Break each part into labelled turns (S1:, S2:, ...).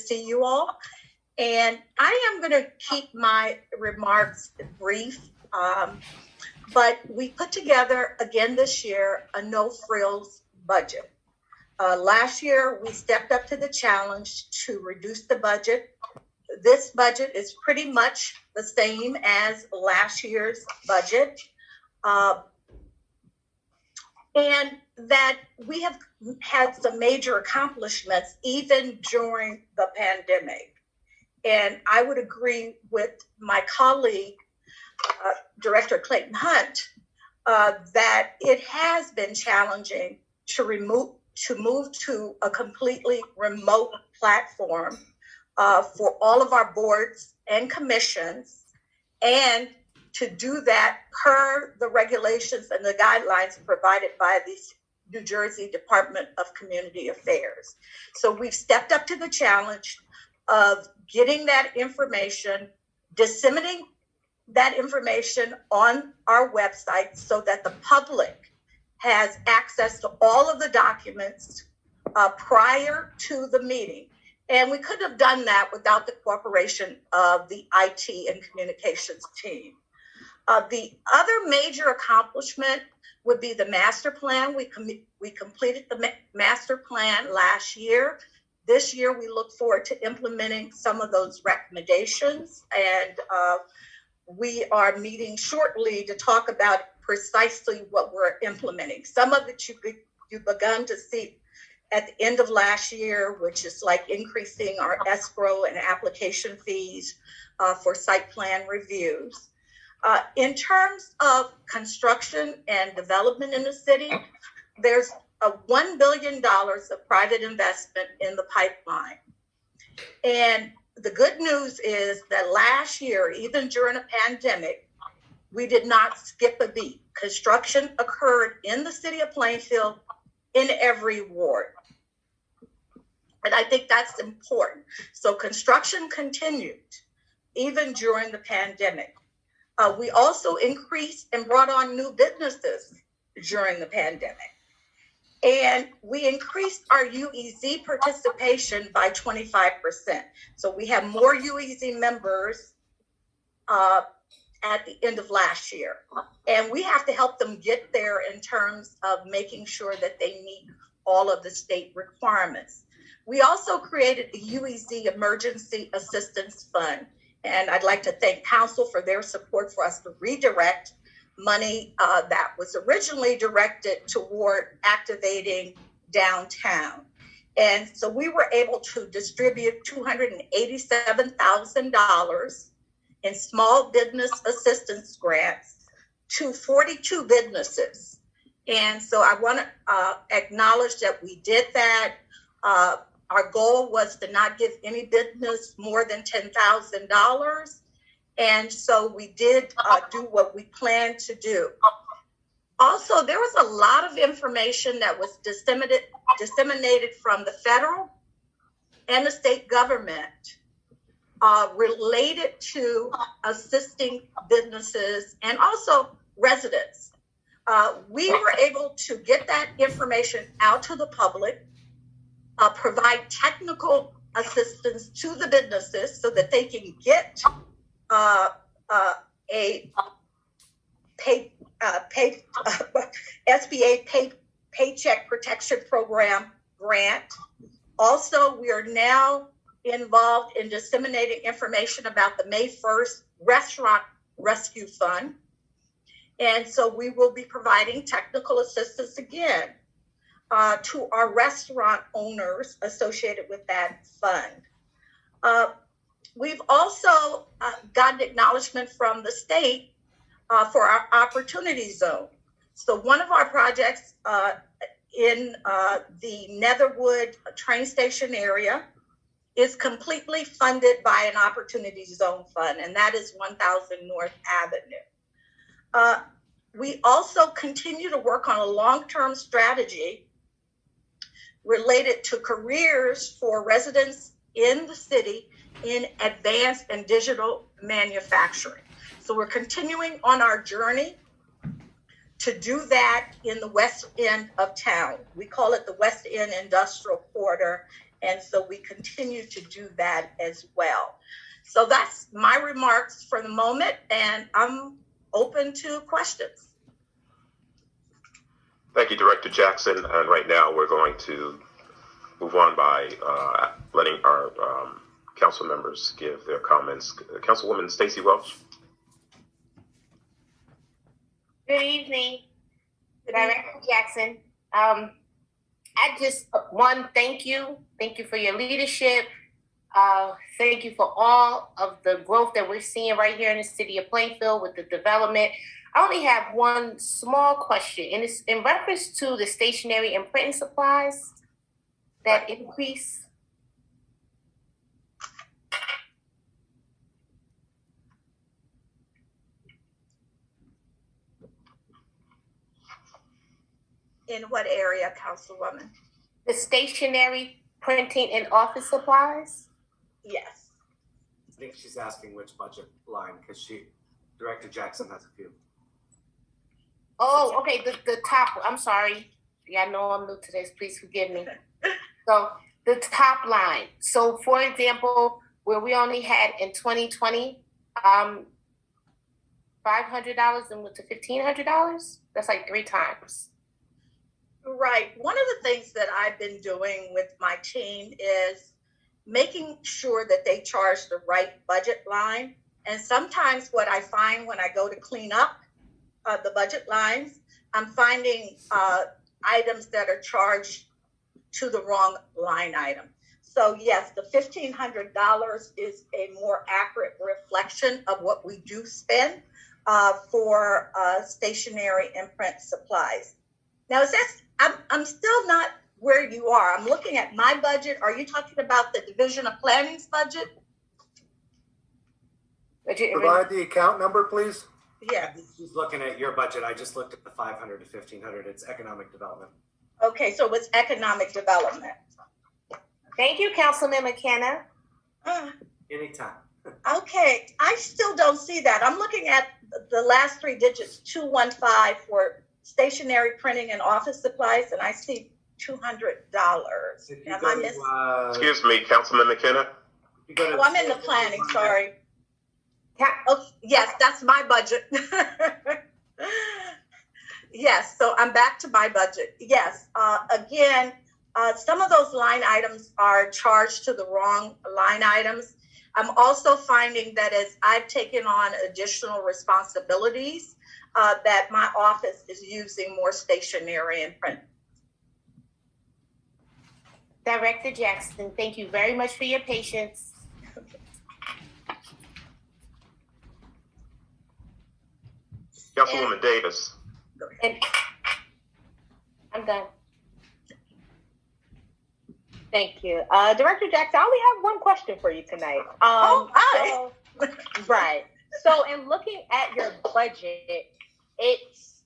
S1: see you all. And I am going to keep my remarks brief, but we put together again this year a no frills budget. Last year, we stepped up to the challenge to reduce the budget. This budget is pretty much the same as last year's budget. And that we have had some major accomplishments even during the pandemic. And I would agree with my colleague, Director Clayton Hunt, that it has been challenging to move to a completely remote platform for all of our boards and commissions, and to do that per the regulations and the guidelines provided by the New Jersey Department of Community Affairs. So we've stepped up to the challenge of getting that information, disseminating that information on our website so that the public has access to all of the documents prior to the meeting. And we couldn't have done that without the cooperation of the IT and communications team. The other major accomplishment would be the master plan. We completed the master plan last year. This year, we look forward to implementing some of those recommendations, and we are meeting shortly to talk about precisely what we're implementing. Some of it you've begun to see at the end of last year, which is like increasing our escrow and application fees for site plan reviews. In terms of construction and development in the city, there's a $1 billion of private investment in the pipeline. And the good news is that last year, even during a pandemic, we did not skip a beat. Construction occurred in the city of Plainfield in every ward. And I think that's important. So construction continued even during the pandemic. We also increased and brought on new businesses during the pandemic. And we increased our UEZ participation by 25%. So we have more UEZ members at the end of last year. And we have to help them get there in terms of making sure that they meet all of the state requirements. We also created the UEZ Emergency Assistance Fund. And I'd like to thank Council for their support for us to redirect money that was originally directed toward activating downtown. And so we were able to distribute $287,000 in small business assistance grants to 42 businesses. And so I want to acknowledge that we did that. Our goal was to not give any business more than $10,000. And so we did do what we planned to do. Also, there was a lot of information that was disseminated from the federal and the state government related to assisting businesses and also residents. We were able to get that information out to the public, provide technical assistance to the businesses so that they can get a SBA Paycheck Protection Program grant. Also, we are now involved in disseminating information about the May 1st Restaurant Rescue Fund. And so we will be providing technical assistance again to our restaurant owners associated with that fund. We've also gotten acknowledgement from the state for our opportunity zone. So one of our projects in the Netherwood train station area is completely funded by an opportunity zone fund, and that is 1000 North Avenue. We also continue to work on a long-term strategy related to careers for residents in the city in advanced and digital manufacturing. So we're continuing on our journey to do that in the west end of town. We call it the West End Industrial Quarter, And so we continue to do that as well. So that's my remarks for the moment, and I'm open to questions.
S2: Thank you, Director Jackson. And right now we're going to move on by letting our council members give their comments. Councilwoman Stacey Welch.
S3: Good evening, Director Jackson. I just thank you. Thank you for your leadership. Thank you for all of the growth that we're seeing right here in the city of Plainfield with the development. I only have one small question, and it's in reference to the stationery and printing supplies that increase.
S1: In what area, Councilwoman?
S3: The stationery, printing, and office supplies?
S1: Yes.
S4: I think she's asking which budget line, because Director Jackson has a few.
S3: Oh, okay, the top, I'm sorry. Yeah, I know I'm new to this, please forgive me. So the top line. So for example, where we only had in 2020, $500 and went to $1,500, that's like 3 times.
S1: Right. One of the things that I've been doing with my team is making sure that they charge the right budget line. And sometimes what I find when I go to clean up the budget lines, I'm finding items that are charged to the wrong line item. So yes, the $1,500 is a more accurate reflection of what we do spend for stationery and print supplies. Now, I'm still not where you are. I'm looking at my budget. Are you talking about the Division of Planning's budget?
S4: Provide the account number, please.
S1: Yes.
S4: She's looking at your budget. I just looked at the 500 to 1,500. It's economic development.
S1: Okay, so it's economic development.
S3: Thank you, Councilman McKenna.
S4: Anytime.
S1: Okay, I still don't see that. I'm looking at the last 3 digits, 215 for stationery, printing, and office supplies, and I see $200. Am I missing?
S2: Excuse me, Councilman McKenna.
S1: Oh, I'm in the planning, sorry. Oh, yes, that's my budget. Yes, so I'm back to my budget. Yes, again, some of those line items are charged to the wrong line items. I'm also finding that as I've taken on additional responsibilities, that my office is using more stationery and print.
S3: Director Jackson, thank you very much for your patience.
S2: Councilwoman Davis.
S3: And I'm done.
S5: Thank you. Director Jackson, I only have one question for you tonight.
S1: Hi.
S5: Right. So in looking at your budget, it's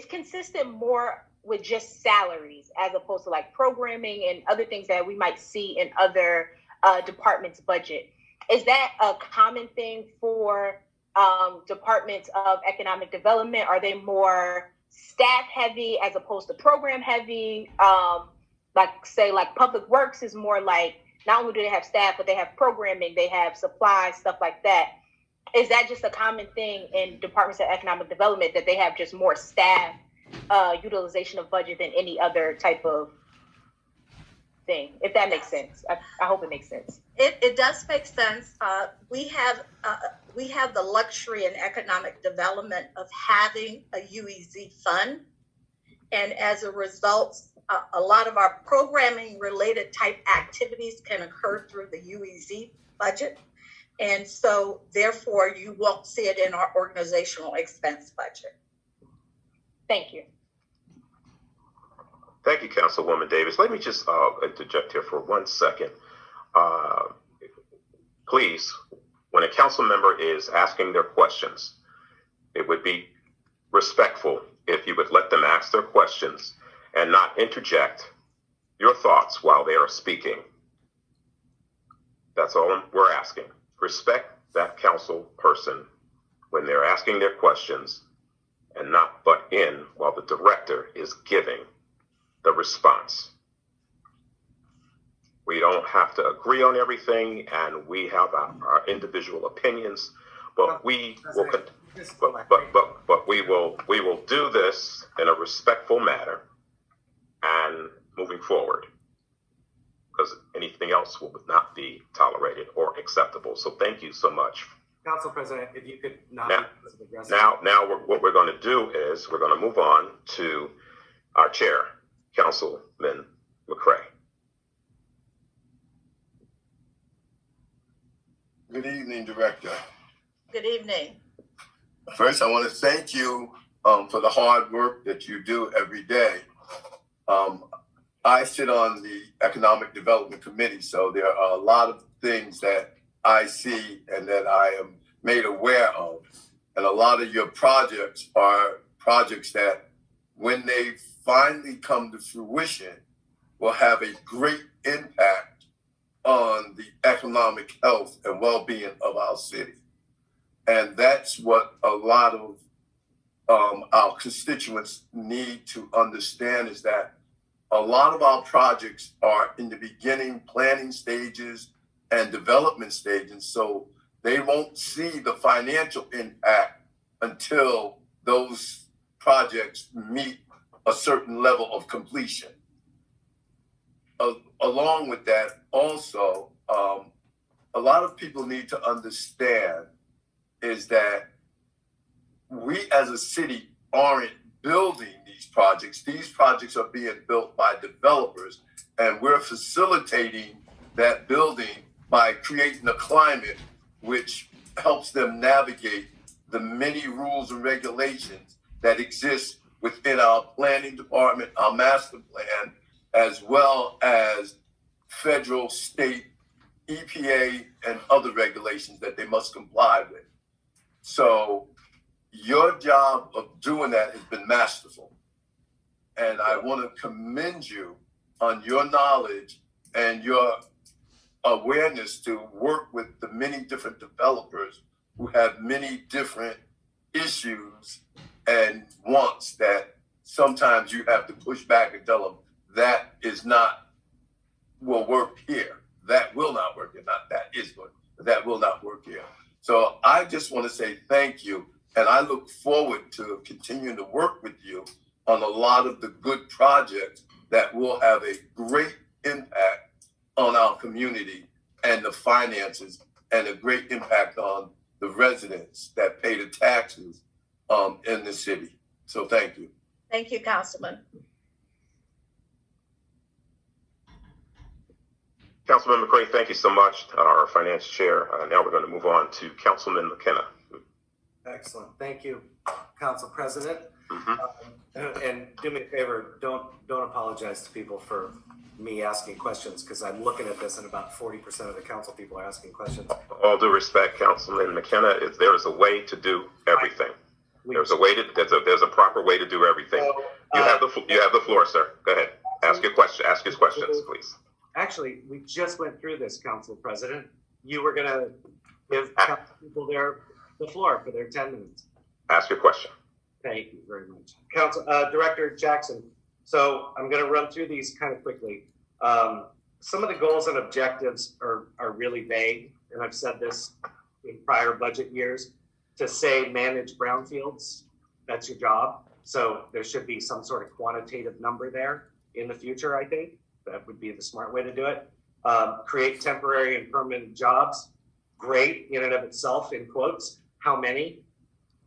S5: consistent more with just salaries as opposed to like programming and other things that we might see in other departments' budget. Is that a common thing for departments of economic development? Are they more staff heavy as opposed to program heavy? Like public works is more like, not only do they have staff, but they have programming, they have supplies, stuff like that. Is that just a common thing in departments of economic development, that they have just more staff utilization of budget than any other type of thing? If that makes sense. I hope it makes sense.
S1: It does make sense. We have the luxury in economic development of having a UEZ fund. And as a result, a lot of our programming related type activities can occur through the UEZ budget. And so therefore you won't see it in our organizational expense budget.
S5: Thank you.
S2: Thank you, Councilwoman Davis. Let me just interject here for 1 second. Please, when a council member is asking their questions, it would be respectful if you would let them ask their questions and not interject your thoughts while they are speaking. That's all we're asking. Respect that council person when they're asking their questions and not butt in while the director is giving the response. We don't have to agree on everything, and we have our individual opinions, but we will, but we will do this in a respectful manner and moving forward, because anything else will not be tolerated or acceptable. So thank you so much.
S4: Council President, if you could not be aggressive.
S2: What we're going to do is we're going to move on to our chair, Councilman McCray.
S6: Good evening, Director.
S1: Good evening.
S6: First, I want to thank you for the hard work that you do every day. I sit on the Economic Development Committee, so there are a lot of things that I see and that I am made aware of. And a lot of your projects are projects that, when they finally come to fruition, will have a great impact on the economic health and well-being of our city. And that's what a lot of our constituents need to understand, is that a lot of our projects are in the beginning planning stages and development stages, so they won't see the financial impact until those projects meet a certain level of completion. Along with that, also, a lot of people need to understand is that we as a city aren't building these projects. These projects are being built by developers, and we're facilitating that building by creating a climate which helps them navigate the many rules and regulations that exist within our planning department, our master plan, as well as federal, state, EPA, and other regulations that they must comply with. So your job of doing that has been masterful. And I want to commend you on your knowledge and your awareness to work with the many different developers who have many different issues and wants that sometimes you have to push back and tell them that is not, will work here. That will not work here. Not that is good. That will not work here. So I just want to say thank you. And I look forward to continuing to work with you on a lot of the good projects that will have a great impact on our community and the finances, and a great impact on the residents that pay the taxes in the city. So thank you.
S1: Thank you, Councilman.
S2: Councilman McCray, thank you so much, our finance chair. Now we're going to move on to Councilman McKenna.
S4: Excellent. Thank you, Council President.
S2: Mm-hmm.
S4: And do me a favor, don't apologize to people for me asking questions, because I'm looking at this and about 40% of the council people are asking questions.
S2: All due respect, Councilman McKenna, there is a way to do everything. There's a proper way to do everything. You have the floor, sir. Go ahead. Ask your questions, please.
S4: Actually, we just went through this, Council President. You were going to give council people the floor for their 10 minutes.
S2: Ask your question.
S4: Thank you very much. Director Jackson, so I'm going to run through these kind of quickly. Some of the goals and objectives are really vague, and I've said this in prior budget years. To say manage brownfields, that's your job. So there should be some sort of quantitative number there in the future, I think. That would be the smart way to do it. Create temporary and permanent jobs. Great in and of itself, in quotes. How many?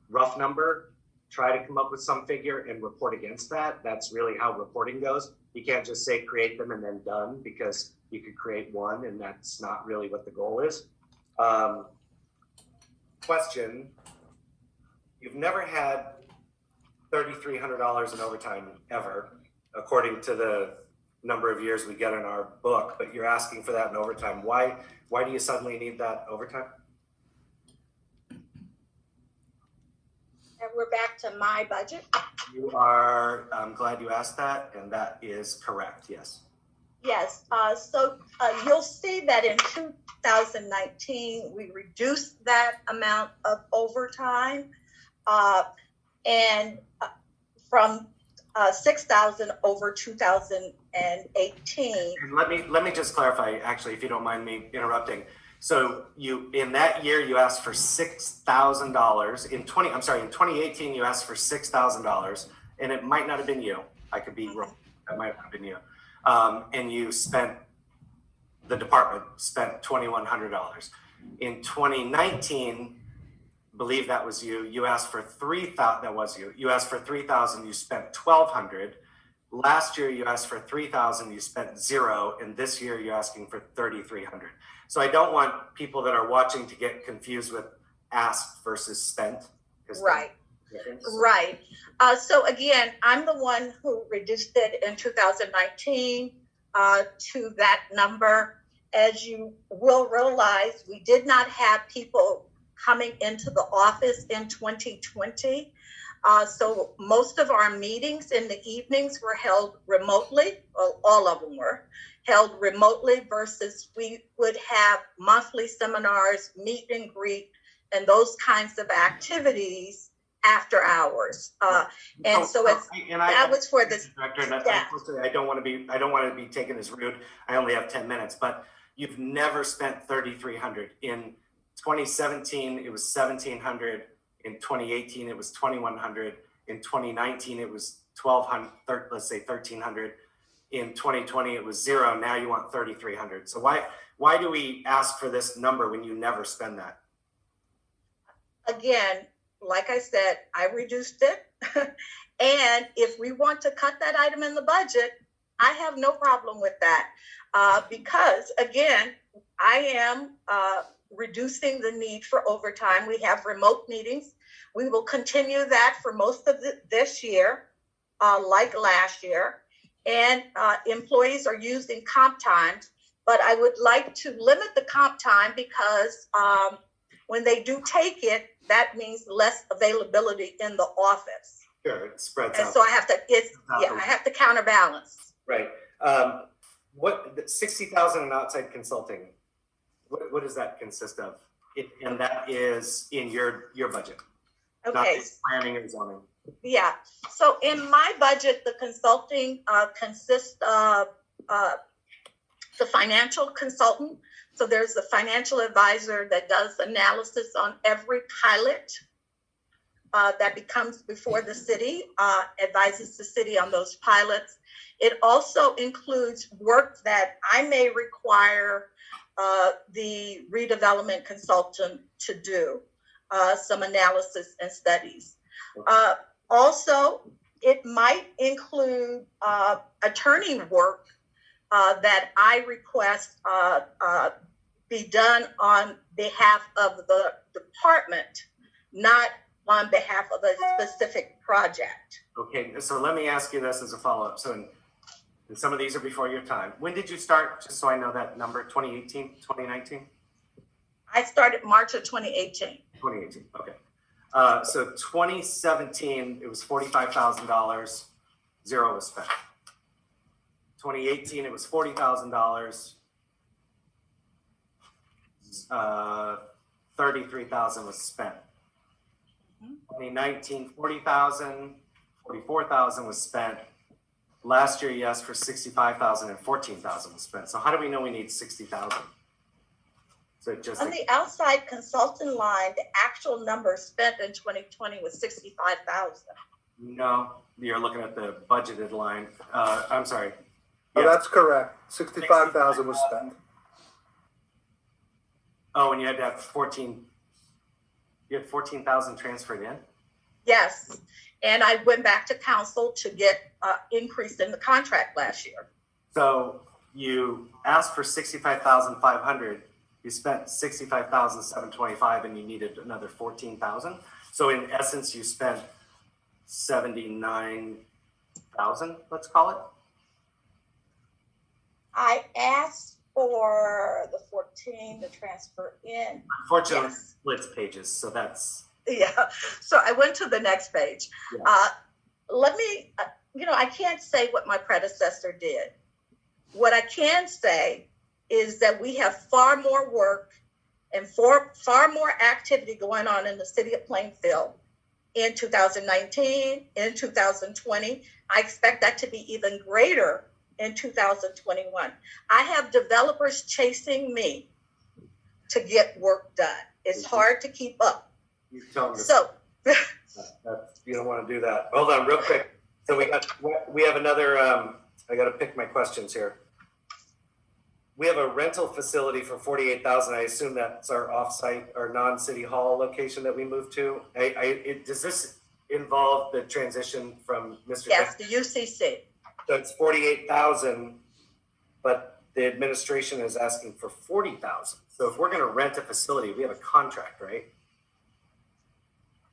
S4: Rough number. Try to come up with some figure and report against that. That's really how reporting goes. You can't just say create them and then done, because you could create one and that's not really what the goal is. Question, you've never had $3,300 in overtime ever, according to the number of years we get in our book, but you're asking for that in overtime. Why do you suddenly need that overtime?
S1: And we're back to my budget.
S4: I'm glad you asked that, and that is correct, yes.
S1: Yes, so you'll see that in 2019, we reduced that amount of overtime. And from 6,000 over 2018.
S4: And let me just clarify, actually, if you don't mind me interrupting. So in that year you asked for $6,000. In 2018 you asked for $6,000, and it might not have been you. I could be wrong. That might have been you. And the department spent $2,100. In 2019, believe that was you. You asked for 3,000. That was you. You asked for 3,000. You spent 1,200. Last year you asked for 3,000. You spent 0, and this year you're asking for 3,300. So I don't want people that are watching to get confused with asked versus spent.
S1: Right. Right. So again, I'm the one who reduced it in 2019 to that number. As you will realize, we did not have people coming into the office in 2020. So most of our meetings in the evenings were held remotely. Well, all of them were held remotely versus we would have monthly seminars, meet and greet, and those kinds of activities after hours. And so that was for the
S4: director. And I don't want to be taken as rude. I only have 10 minutes, but you've never spent 3,300. In 2017, it was 1,700. In 2018, it was 2,100. In 2019, it was 1,200. Let's say 1,300. In 2020, it was 0. Now you want 3,300. So why do we ask for this number when you never spend that?
S1: Again, like I said, I reduced it. And if we want to cut that item in the budget, I have no problem with that. Because again, I am reducing the need for overtime. We have remote meetings. We will continue that for most of this year, like last year. And employees are using comp time, but I would like to limit the comp time because when they do take it, that means less availability in the office.
S4: Sure, it spreads
S1: And
S4: out.
S1: so I have to counterbalance.
S4: Right. What 60,000 in outside consulting? What does that consist of? And that is in your budget, not
S1: Okay.
S4: in planning and zoning.
S1: Yeah. So in my budget, the consulting consists of the financial consultant. So there's the financial advisor that does analysis on every pilot that becomes before the city, advises the city on those pilots. It also includes work that I may require the redevelopment consultant to do, some analysis and studies. Also, it might include attorney work that I request be done on behalf of the department, not on behalf of a specific project.
S4: Okay, so let me ask you this as a follow-up. So and some of these are before your time. When did you start, just so I know that number, 2018, 2019?
S1: I started March of 2018.
S4: 2018, okay. So 2017, it was $45,000, 0 was spent. 2018, it was $40,000, 33,000 was spent. 2019, 40,000, 44,000 was spent. Last year, you asked for 65,000 and 14,000 was spent. So how do we know we need 60,000? So just
S1: On the outside consultant line, the actual number spent in 2020 was 65,000.
S4: no, you're looking at the budgeted line. I'm sorry.
S7: Oh, that's correct. 65,000 was spent.
S4: Oh, and you had to have 14,000 transferred in?
S1: Yes, and I went back to council to get increase in the contract last year.
S4: So you asked for 65,500. You spent 65,725, and you needed another 14,000. So in essence, you spent 79,000. Let's call it.
S1: I asked for the 14 to transfer in.
S4: Unfortunately,
S1: Yes.
S4: it splits pages, so that's
S1: Yeah, so I went to the next page.
S4: Yeah.
S1: Let me, I can't say what my predecessor did. What I can say is that we have far more work and far more activity going on in the city of Plainfield in 2019, in 2020. I expect that to be even greater in 2021. I have developers chasing me to get work done. It's hard to keep up.
S4: You tell them
S1: So,
S4: you don't want to do that. Hold on, real quick. So we have another. I got to pick my questions here. We have a rental facility for 48,000. I assume that's our offsite or non-city hall location that we moved to. Does this involve the transition from Mr.
S1: yes, the UCC.
S4: So it's 48,000, but the administration is asking for 40,000. So if we're going to rent a facility, we have a contract, right?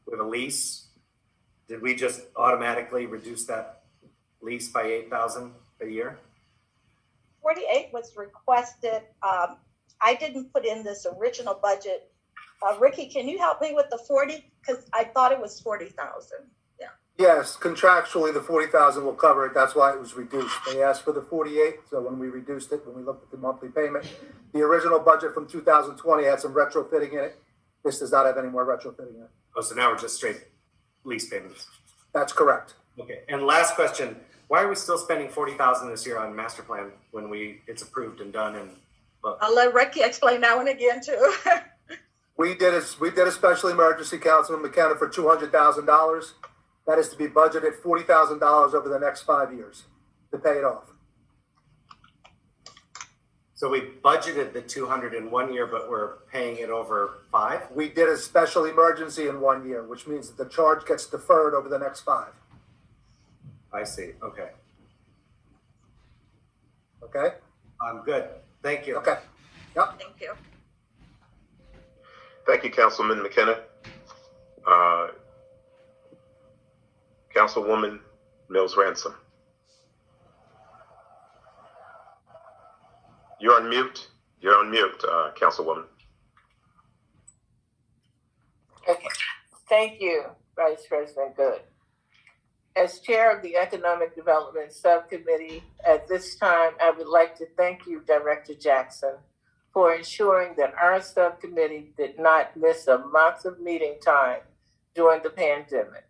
S4: We have a lease. Did we just automatically reduce that lease by 8,000 a year?
S1: 48 was requested. I didn't put in this original budget. Ricky, can you help me with the 40? Because I thought it was 40,000. Yeah.
S7: Yes, contractually, the 40,000 will cover it. That's why it was reduced. They asked for the 48, so when we reduced it, when we looked at the monthly payment, the original budget from 2020 had some retrofitting in it. This does not have any more retrofitting in it.
S4: Oh, so now we're just straight lease payments.
S7: That's correct.
S4: Okay. And last question: why are we still spending 40,000 this year on master plan when it's approved and done? And
S1: I'll let Ricky explain that one again too.
S7: We did a special emergency, Councilman McKenna, for $200,000. That is to be budgeted $40,000 over the next 5 years to pay it off.
S4: so we budgeted the 200 in 1 year, but we're paying it over 5.
S7: We did a special emergency in 1 year, which means that the charge gets deferred over the next 5.
S4: I see. Okay.
S7: Okay?
S4: I'm good. Thank you.
S7: Okay. Yep.
S1: Thank you.
S2: Thank you, Councilman McKenna. Councilwoman Mills Ransom. You're on mute. You're on mute, Councilwoman.
S3: Okay. Thank you, Vice President Good. As Chair of the Economic Development Subcommittee, at this time, I would like to thank you, Director Jackson, for ensuring that our subcommittee did not miss a month of meeting time during the pandemic.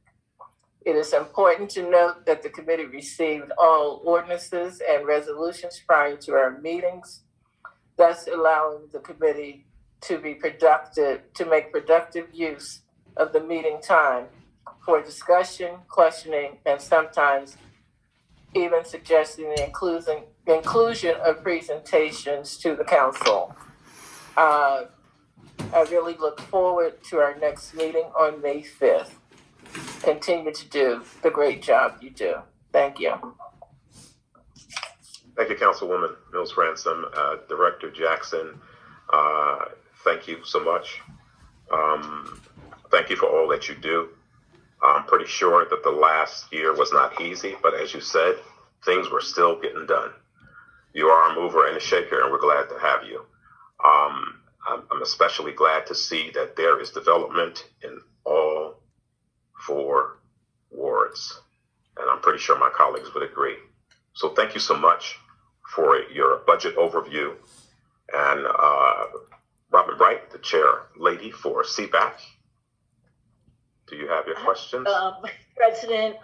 S3: It is important to note that the committee received all ordinances and resolutions prior to our meetings, thus allowing the committee to make productive use of the meeting time for discussion, questioning, and sometimes even suggesting the inclusion of presentations to the council. I really look forward to our next meeting on May 5th. Continue to do the great job you do. Thank you.
S2: Thank you, Councilwoman Mills Ransom. Director Jackson, thank you so much. Thank you for all that you do. I'm pretty sure that the last year was not easy, but as you said, things were still getting done. You are a mover and a shaker, and we're glad to have you. I'm especially glad to see that there is development in all 4 wards, and I'm pretty sure my colleagues would agree. So thank you so much for your budget overview. And Robin Bright, the chair lady for CBAC, do you have your questions?
S8: President,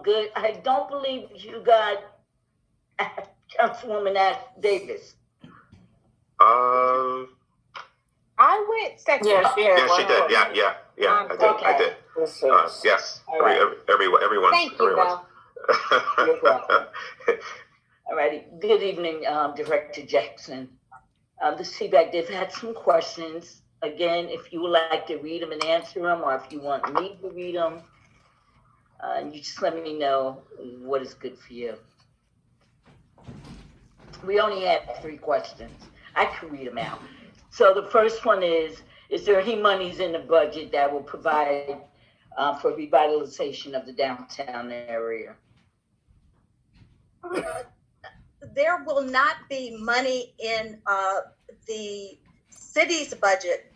S8: good. I don't believe you got Councilwoman Davis.
S5: I went second.
S3: Yes,
S2: She did. Yeah. I did. Yes. Everyone.
S5: Thank you,
S2: everyone.
S8: You're welcome. All righty. Good evening, Director Jackson. The CBAC, they've had some questions. Again, if you would like to read them and answer them, or if you want me to read them, you just let me know what is good for you. We only have 3 questions. I can read them out. So the first one is there any monies in the budget that will provide for revitalization of the downtown area?
S1: There will not be money in the city's budget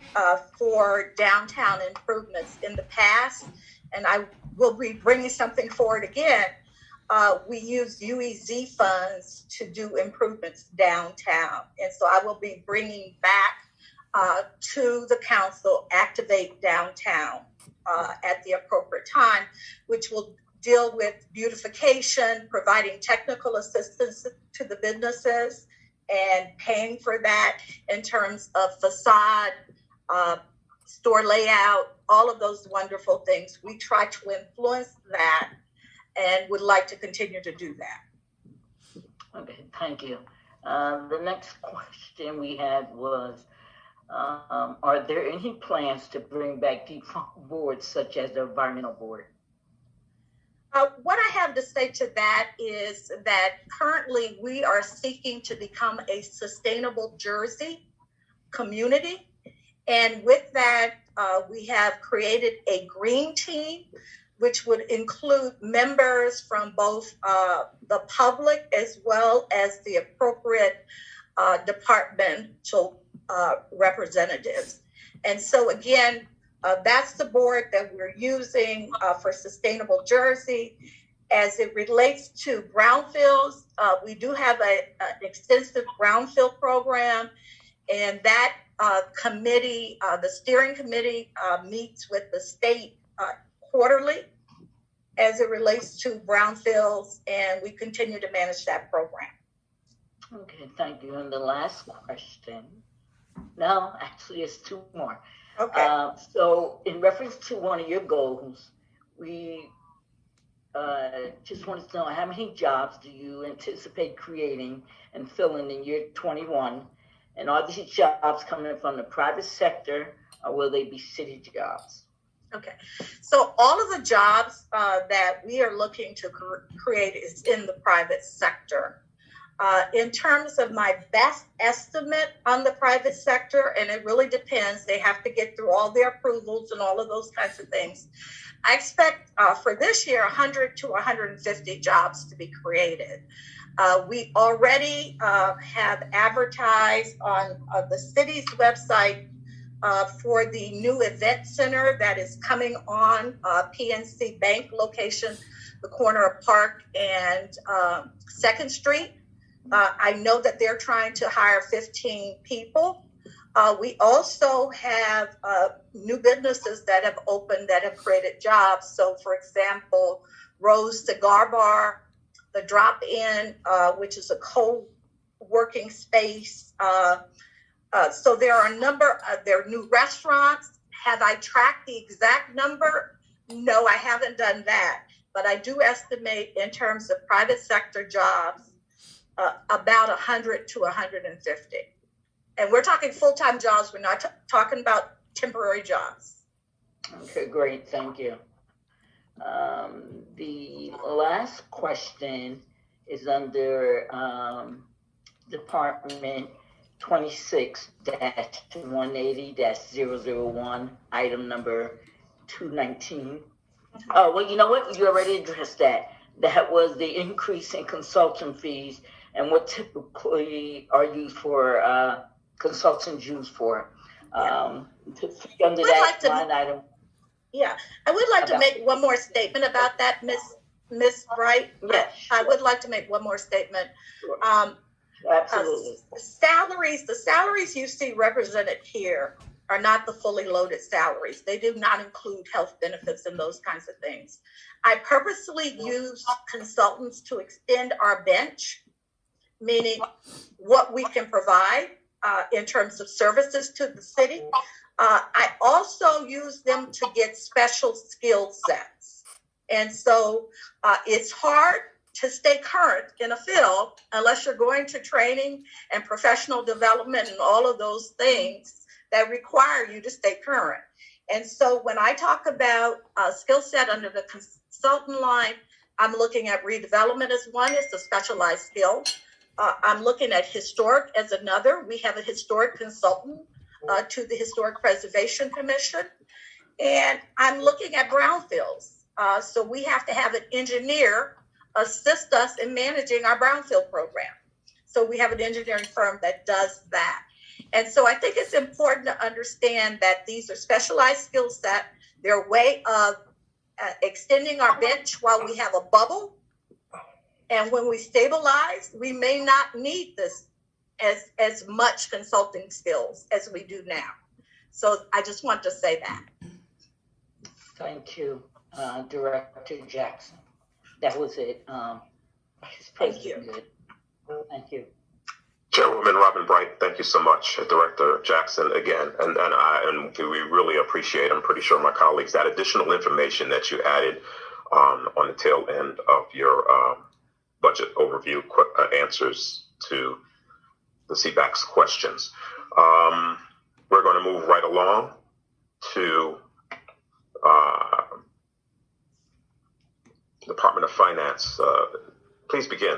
S1: for downtown improvements. In the past, and I will be bringing something forward again, we use UEZ funds to do improvements downtown. And so I will be bringing back to the council, Activate Downtown at the appropriate time, which will deal with beautification, providing technical assistance to the businesses, and paying for that in terms of facade, store layout, all of those wonderful things. We try to influence that and would like to continue to do that.
S8: Okay, thank you. The next question we had was, are there any plans to bring back defunct boards such as the environmental board?
S1: What I have to say to that is that currently we are seeking to become a sustainable Jersey community. And with that, we have created a green team, which would include members from both the public as well as the appropriate departmental representatives. And so again, that's the board that we're using for Sustainable Jersey. As it relates to brownfields, we do have an extensive brownfield program, and that committee, the steering committee, meets with the state quarterly as it relates to brownfields, and we continue to manage that program.
S8: Okay, thank you. And the last question, no, actually it's two more.
S1: Okay.
S8: So in reference to one of your goals, we just wanted to know how many jobs do you anticipate creating and filling in year 21? And are these jobs coming from the private sector, or will they be city jobs?
S1: Okay, so all of the jobs that we are looking to create is in the private sector. In terms of my best estimate on the private sector, and it really depends, they have to get through all their approvals and all of those kinds of things. I expect for this year, 100 to 150 jobs to be created. We already have advertised on the city's website for the new event center that is coming on PNC Bank location, the corner of Park and 2nd Street. I know that they're trying to hire 15 people. We also have new businesses that have opened that have created jobs. So for example, Rose Cigar Bar, the Drop-In, which is a co-working space. So there are a number of there are new restaurants. Have I tracked the exact number? No, I haven't done that. But I do estimate in terms of private sector jobs, about 100 to 150. And we're talking full-time jobs. We're not talking about temporary jobs.
S8: Okay, great, thank you. The last question is under Department 26-180-001, item number 219. Oh, well, you know what? You already addressed that. That was the increase in consultant fees and what typically are used for, consultants used for. Under that line item.
S1: Yeah, I would like to make one more statement about that, Miss Bright.
S8: Yes,
S1: I would like to make one more statement.
S8: Sure. Absolutely.
S1: The salaries you see represented here are not the fully loaded salaries. They do not include health benefits and those kinds of things. I purposely use consultants to extend our bench, meaning what we can provide in terms of services to the city. I also use them to get special skill sets. And so it's hard to stay current in a field unless you're going to training and professional development and all of those things that require you to stay current. And so when I talk about skill set under the consultant line, I'm looking at redevelopment as one, it's a specialized skill. I'm looking at historic as another. We have a historic consultant to the Historic Preservation Commission. And I'm looking at brownfields. So we have to have an engineer assist us in managing our brownfield program. So we have an engineering firm that does that. And so I think it's important to understand that these are specialized skill set. They're a way of extending our bench while we have a bubble. And when we stabilize, we may not need this as much consulting skills as we do now. So I just want to say that.
S8: Thank you, Director Jackson. That was it. It's
S1: Thank you.
S8: pretty good. Thank you.
S2: Chairwoman Robin Bright, thank you so much. Director Jackson, again, and we really appreciate, I'm pretty sure my colleagues, that additional information that you added on the tail end of your budget overview answers to the CBAC's questions. We're going to move right along to Department of Finance. Please begin.